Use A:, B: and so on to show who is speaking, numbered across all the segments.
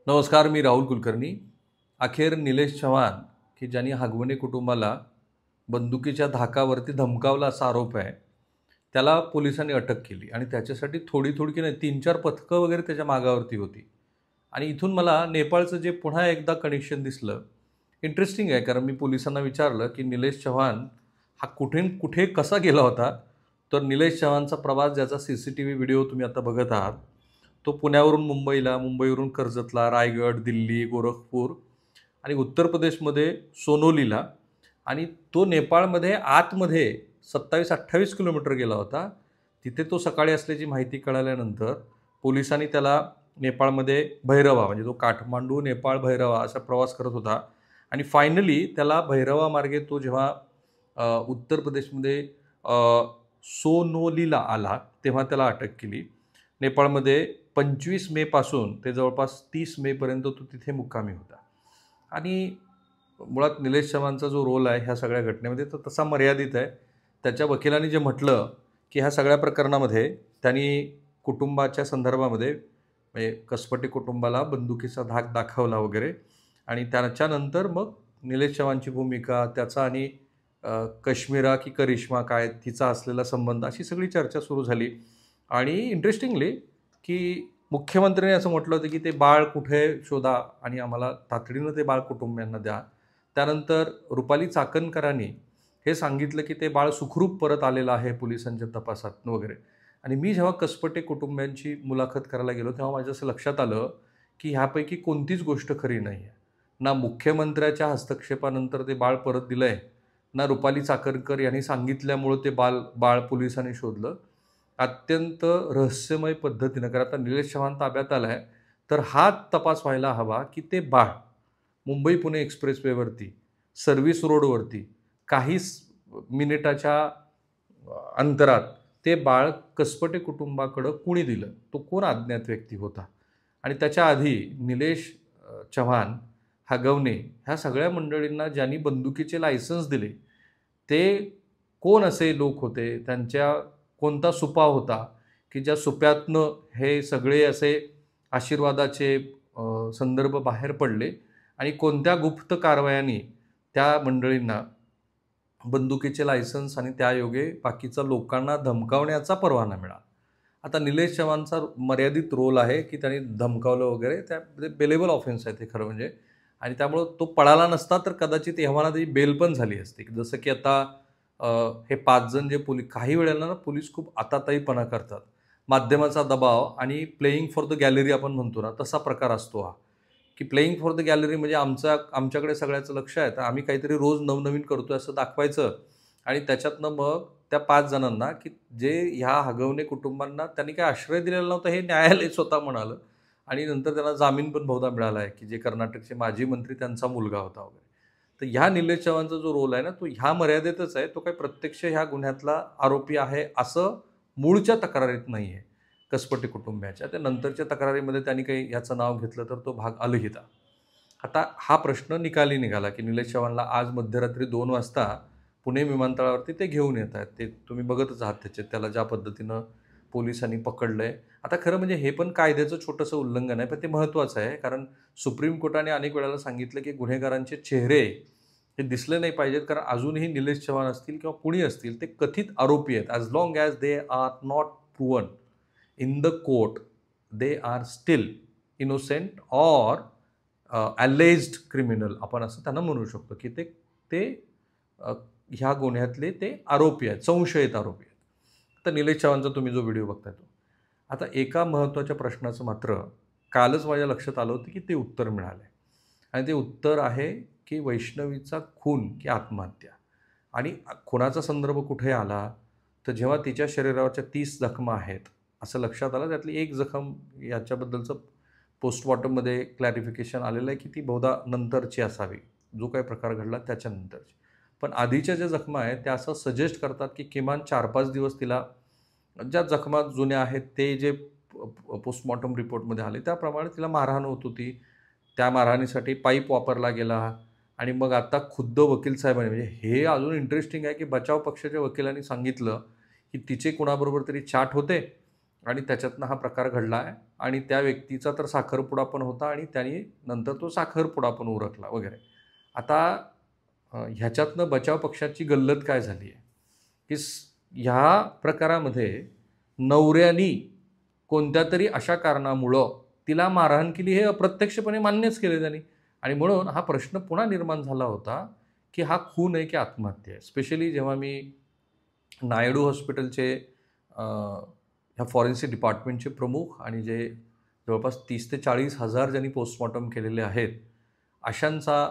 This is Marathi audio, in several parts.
A: नमस्कार, मी राहुल कुलकर्णी. अखेर निलेश चव्हाण, की ज्यांनी हगवणे कुटुंबाला बंदुकीच्या धाकावरती धमकावला असा आरोप आहे, त्याला पोलिसांनी अटक केली आणि त्याच्यासाठी थोडी-थोडी की नाही 3-4 पथकं वगैरे त्याच्या मागावरती होती. आणि इथून मला नेपाळचं जे पुन्हा एकदा कनेक्शन दिसलं. इंटरेस्टिंग आहे, कारण मी पोलिसांना विचारलं, की निलेश चव्हाण हा कुठे कसा गेला होता? तर निलेश चव्हाणचा प्रवास ज्याचा CCTV व्हिडिओ तुम्ही आता बघत आहात, तो पुण्यावरून मुंबईला, मुंबईवरून कर्जतला, रायगड, दिल्ली, गोरखपूर आणि उत्तर प्रदेशमध्ये सोनोलीला आणि तो नेपाळमध्ये आतमध्ये 27-28 किलोमीटर गेला होता. तिथे तो सकाळी असल्याची माहिती कळाल्यानंतर पोलिसांनी त्याला नेपाळमध्ये भैरवा म्हणजे तो काठमांडू, नेपाळ, भैरवा असा प्रवास करत होता आणि फायनली त्याला भैरवा मार्गे तो जेव्हा उत्तर प्रदेशमध्ये अ, सोनोलीला आला, तेव्हा त्याला अटक केली. नेपाळमध्ये 25 मेपासून ते जवळपास 30 मेपर्यंत तो तिथे मुक्कामी होता. आणि मुळात निलेश चव्हाणचा जो रोल आहे ह्या सगळ्या घटनेमध्ये तो तसा मर्यादित आहे. त्याच्या वकिलांनी जे म्हटलं, की ह्या सगळ्या प्रकरणामध्ये त्यांनी कुटुंबाच्या संदर्भामध्ये म्हणजे कसपटे कुटुंबाला बंदुकीचा धाक दाखवला वगैरे आणि त्याच्यानंतर मग निलेश चव्हाणची भूमिका, त्याचा आणि कश्मीरा की करिश्मा काय तिचा असलेला संबंध अशी सगळी चर्चा सुरू झाली. आणि इंटरेस्टिंगली की मुख्यमंत्र्यांनी असं म्हटलं होतं की ते बाळ कुठे शोधा आणि आम्हाला तातडीनं ते बाळ कुटुंबियांना द्या. त्यानंतर रुपाली चाकणकरांनी हे सांगितलं की ते बाळ सुखरूप परत आलेलं आहे पोलिसांच्या तपासात वगैरे. आणि मी जेव्हा कसपटे कुटुंबियांची मुलाखत करायला गेलो तेव्हा माझ्या असं लक्षात आलं की ह्यापैकी कोणतीच गोष्ट खरी नाही आहे. ना मुख्यमंत्र्याच्या हस्तक्षेपानंतर ते बाळ परत दिलं आहे, ना रुपाली चाकणकर यांनी सांगितल्यामुळं ते बाळ पोलिसांनी शोधलं. अत्यंत रहस्यमय पद्धतीनं, कारण आता निलेश चव्हाण ताब्यात आला आहे, तर हा तपास व्हायला हवा की ते बाळ मुंबई-पुणे एक्सप्रेसवेवरती, सर्व्हिस रोडवरती काही मिनिटाच्या अंतरात ते बाळ कसपटे कुटुंबाकडं कुणी दिलं? तो कोण अज्ञात व्यक्ती होता? आणि त्याच्या आधी निलेश चव्हाण, हगवणे ह्या सगळ्या मंडळींना ज्यांनी बंदुकीचे लायसन्स दिले, ते कोण असे लोक होते? त्यांच्या कोणता सुपा होता, की ज्या सुप्यातनं हे सगळे असे आशीर्वादाचे संदर्भ बाहेर पडले आणि कोणत्या गुप्त कारवायांनी त्या मंडळींना बंदुकीचे लायसन्स आणि त्यायोगे बाकीच्या लोकांना धमकावण्याचा परवाना मिळाला. आता निलेश चव्हाणचा मर्यादित रोल आहे, की त्यांनी धमकावलं वगैरे त्या बेलेबल ऑफेन्स आहे ते खरं म्हणजे. आणि त्यामुळं तो पळाला नसता तर कदाचित एव्हाना त्याची बेल पण झाली असती. जसं की आता अ, हे 5 जण जे काही वेळेला ना पोलीस खूप आताताईपणा करतात. माध्यमाचा दबाव आणि प्लेइंग फॉर द गॅलरी आपण म्हणतो ना, तसा प्रकार असतो हा. की प्लेइंग फॉर द गॅलरी म्हणजे आमच्याकडे सगळ्याचं लक्ष आहे, तर आम्ही काहीतरी रोज नवनवीन करतोय असं दाखवायचं आणि त्याच्यातनं मग त्या 5 जणांना, की जे ह्या हगवणे कुटुंबांना त्यांनी काही आश्रय दिलेला नव्हता हे न्यायालय स्वतः म्हणालं आणि नंतर त्यांना जामीन पण बहुधा मिळाला आहे, की जे कर्नाटकचे माजी मंत्री त्यांचा मुलगा होता वगैरे. तर ह्या निलेश चव्हाणचा जो रोल आहे ना, तो ह्या मर्यादेतच आहे. तो काही प्रत्यक्ष ह्या गुन्ह्यातला आरोपी आहे असं मूळच्या तक्रारीत नाही आहे. कसपटे कुटुंबियाच्या. त्या नंतरच्या तक्रारीमध्ये त्यांनी काही ह्याचं नाव घेतलं तर तो भाग अलहिता. आता हा प्रश्न निकाली निघाला, की निलेश चव्हाणला आज मध्यरात्री 2 वाजता पुणे विमानतळावरती ते घेऊन येत आहेत. ते तुम्ही बघतच आहात त्याचे त्याला ज्या पद्धतीनं पोलिसांनी पकडलंय. आता खरं म्हणजे हे पण कायद्याचं छोटंसं उल्लंघन आहे, पण ते महत्त्वाचं आहे. कारण सुप्रीम कोर्टाने अनेक वेळेला सांगितलं, की गुन्हेगारांचे चेहरे हे दिसले नाही पाहिजेत. कारण अजूनही निलेश चव्हाण असतील किंवा कुणी असतील ते कथित आरोपी आहेत. As long as they are not proven in the court, they are still innocent or alleged criminal आपण असं त्यांना म्हणू शकतो, की ते ते अ, ह्या गुन्ह्यातले ते आरोपी आहेत, संशयित आरोपी आहेत. तर निलेश चव्हाणचा तुम्ही जो व्हिडिओ बघताय तो. आता एका महत्त्वाच्या प्रश्नाचं मात्र कालच माझ्या लक्षात आलं होतं, की ते उत्तर मिळालं आणि ते उत्तर आहे, की वैष्णवीचा खून की आत्महत्या. आणि खुनाचा संदर्भ कुठे आला, तर जेव्हा तिच्या शरीरावरच्या 30 जखमा आहेत, असं लक्षात आलं. त्यातली एक जखम याच्याबद्दलचं पोस्टमॉर्टममध्ये क्लॅरिफिकेशन आलेलं आहे, की ती बहुधा नंतरची असावी. जो काही प्रकार घडला त्याच्यानंतरची. पण आधीच्या ज्या जखमा आहेत, त्या असं सजेस्ट करतात, की किमान 4-5 दिवस तिला ज्या जखमा जुन्या आहेत, ते जे पोस्टमॉर्टम रिपोर्टमध्ये आले, त्याप्रमाणे तिला मारहाण होत होती. त्या मारहाणीसाठी पाईप वापरला गेला आणि मग आता खुद्द वकील साहेबांनी म्हणजे हे अजून इंटरेस्टिंग आहे, की बचाव पक्षाच्या वकिलांनी सांगितलं, की तिचे कुणाबरोबर तरी चॅट होते आणि त्याच्यातनं हा प्रकार घडला आहे आणि त्या व्यक्तीचा तर साखरपुडा पण होता आणि त्याने नंतर तो साखरपुडा पण उरकला वगैरे. आता ह्याच्यातनं बचाव पक्षाची गल्लत काय झाली आहे, की ह्या प्रकारामध्ये नवऱ्यानी कोणत्यातरी अशा कारणामुळं तिला मारहाण केली हे अप्रत्यक्षपणे मान्यच केले त्यांनी. आणि म्हणून हा प्रश्न पुन्हा निर्माण झाला होता, की हा खून आहे की आत्महत्या आहे. स्पेशली जेव्हा मी नायडू हॉस्पिटलचे ह्या फॉरेन्सिक डिपार्टमेंटचे प्रमुख आणि जे जवळपास 30,000 ते 40,000 ज्यांनी पोस्टमॉर्टम केलेले आहेत, अशांचा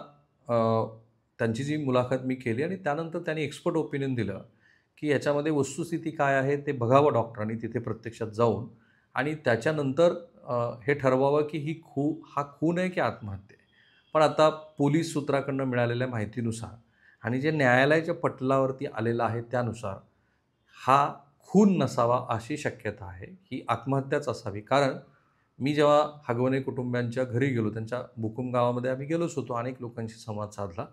A: त्यांची जी मुलाखत मी केली आणि त्यानंतर त्यांनी एक्सपर्ट ओपिनियन दिलं, की याच्यामध्ये वस्तुस्थिती काय आहे ते बघावं डॉक्टरांनी तिथे प्रत्यक्षात जाऊन आणि त्याच्यानंतर हे ठरवावं की हा खून आहे की आत्महत्या आहे. पण आता पोलीस सूत्राकडनं मिळालेल्या माहितीनुसार आणि जे न्यायालयाच्या पटलावरती आलेलं आहे त्यानुसार हा खून नसावा अशी शक्यता आहे. ही आत्महत्याच असावी. कारण मी जेव्हा हगवणे कुटुंबियांच्या घरी गेलो, त्यांच्या बुकुम गावामध्ये आम्ही गेलोच होतो. अनेक लोकांशी संवाद साधला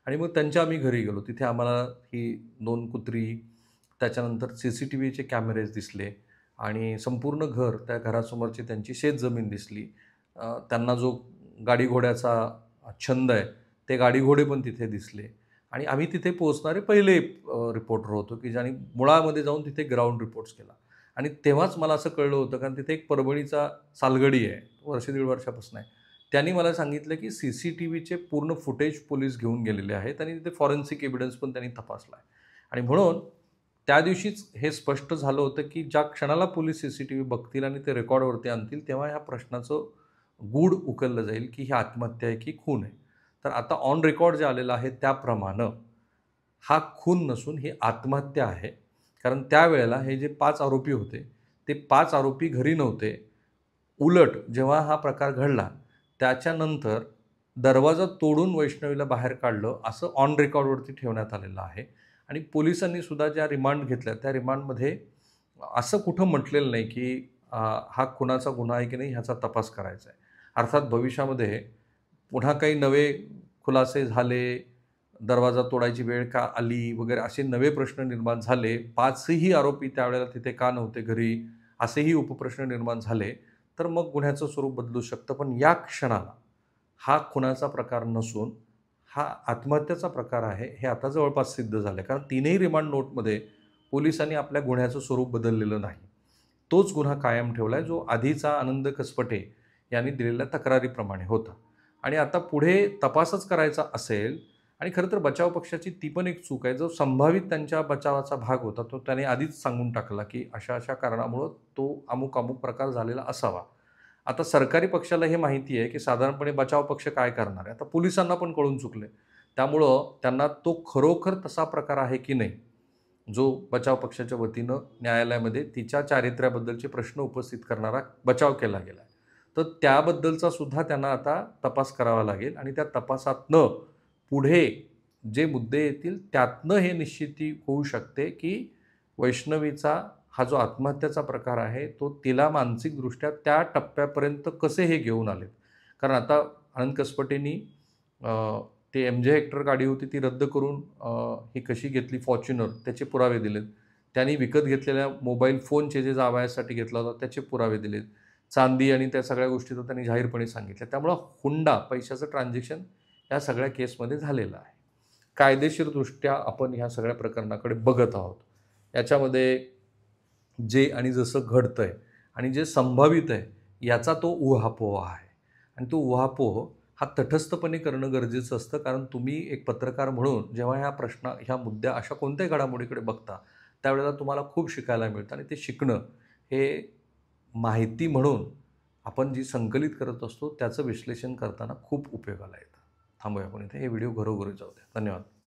A: आणि मग त्यांच्या आम्ही घरी गेलो. तिथे आम्हाला ही 2 कुत्री, त्याच्यानंतर CCTVचे कॅमेरेज दिसले आणि संपूर्ण घर, त्या घरासमोरची त्यांची शेतजमीन दिसली. त्यांना जो गाडीघोड्याचा छंद आहे, ते गाडीघोडे पण तिथे दिसले आणि आम्ही तिथे पोहोचणारे पहिले रिपोर्टर होतो, की ज्यांनी मुळामध्ये जाऊन तिथे ग्राउंड रिपोर्ट्स केला. आणि तेव्हाच मला असं कळलं होतं, कारण तिथे एक परभणीचा सालगडी आहे, वर्ष दीड वर्षापासून आहे. त्यांनी मला सांगितलं, की CCTVचे पूर्ण फुटेज पोलीस घेऊन गेलेले आहेत आणि तिथे फॉरेन्सिक एव्हिडन्स पण त्यांनी तपासला आहे. आणि म्हणून त्या दिवशीच हे स्पष्ट झालं होतं, की ज्या क्षणाला पोलीस CCTV बघतील आणि ते रेकॉर्डवरती आणतील, तेव्हा ह्या प्रश्नाचं गूढ उकललं जाईल, की ही आत्महत्या आहे की खून आहे. तर आता ऑन रेकॉर्ड जे आलेलं आहे त्याप्रमाणे हा खून नसून ही आत्महत्या आहे. कारण त्यावेळेला हे जे 5 आरोपी होते, ते 5 आरोपी घरी नव्हते. उलट जेव्हा हा प्रकार घडला, त्याच्यानंतर दरवाजा तोडून वैष्णवीला बाहेर काढलं, असं ऑन रेकॉर्डवरती ठेवण्यात आलेलं आहे. आणि पोलिसांनी सुद्धा ज्या रिमांड घेतल्या, त्या रिमांडमध्ये असं कुठं म्हटलेलं नाही, की हा खुनाचा गुन्हा आहे की नाही ह्याचा तपास करायचा आहे. अर्थात भविष्यामध्ये पुन्हा काही नवे खुलासे झाले, दरवाजा तोडायची वेळ का आली वगैरे असे नवे प्रश्न निर्माण झाले. 5ही आरोपी त्यावेळेला तिथे का नव्हते घरी, असेही उपप्रश्न निर्माण झाले, तर मग गुन्ह्याचं स्वरूप बदलू शकतं. पण या क्षणाला हा खुनाचा प्रकार नसून हा आत्महत्याचा प्रकार आहे, हे आता जवळपास सिद्ध झालं आहे. कारण 3ही रिमांड नोटमध्ये पोलिसांनी आपल्या गुन्ह्याचं स्वरूप बदललेलं नाही. तोच गुन्हा कायम ठेवला आहे, जो आधीचा आनंद कसपटे यांनी दिलेल्या तक्रारीप्रमाणे होता. आणि आता पुढे तपासच करायचा असेल आणि खरं तर बचाव पक्षाची ती पण एक चूक आहे. जो संभावित त्यांच्या बचावाचा भाग होता, तो त्याने आधीच सांगून टाकला, की अशा-अशा कारणामुळं तो अमुक-अमुक प्रकार झालेला असावा. आता सरकारी पक्षाला हे माहिती आहे, की साधारणपणे बचाव पक्ष काय करणार आहे. आता पोलिसांना पण कळून चुकले. त्यामुळं त्यांना तो खरोखर तसा प्रकार आहे की नाही, जो बचाव पक्षाच्या वतीनं न्यायालयामध्ये तिच्या चारित्र्याबद्दलचे प्रश्न उपस्थित करणारा बचाव केला गेला आहे. तर त्याबद्दलचा सुद्धा त्यांना आता तपास करावा लागेल आणि त्या तपासातनं पुढे जे मुद्दे येतील त्यातनं हे निश्चिती होऊ शकते, की वैष्णवीचा हा जो आत्महत्याचा प्रकार आहे, तो तिला मानसिकदृष्ट्या त्या टप्प्यापर्यंत कसे हे घेऊन आलेत. कारण आता आनंद कसपटेंनी ते MJ हेक्टर गाडी होती ती रद्द करून ही कशी घेतली फॉर्च्युनर त्याचे पुरावे दिलेत. त्यांनी विकत घेतलेल्या मोबाईल फोनचे जे जावयासाठी घेतला होता त्याचे पुरावे दिलेत. चांदी आणि त्या सगळ्या गोष्टी तर त्यांनी जाहीरपणे सांगितल्या. त्यामुळं हुंडा पैशाचं ट्रान्झॅक्शन या सगळ्या केसमध्ये झालेलं आहे. कायदेशीरदृष्ट्या आपण ह्या सगळ्या प्रकरणाकडे बघत आहोत. याच्यामध्ये जे आणि जसं घडतंय आणि जे संभावित आहे, याचा तो उहापोह आहे. आणि तो उहापोह हा तटस्थपणे करणं गरजेचं असतं. कारण तुम्ही एक पत्रकार म्हणून जेव्हा ह्या मुद्द्या अशा कोणत्याही घडामोडीकडे बघता, त्यावेळेला तुम्हाला खूप शिकायला मिळतं आणि ते शिकणं हे माहिती म्हणून आपण जी संकलित करत असतो, त्याचं विश्लेषण करताना खूप उपयोगाला येतं. थांबूया आपण इथे. हे व्हिडिओ घरोघरी जाऊ द्या. धन्यवाद.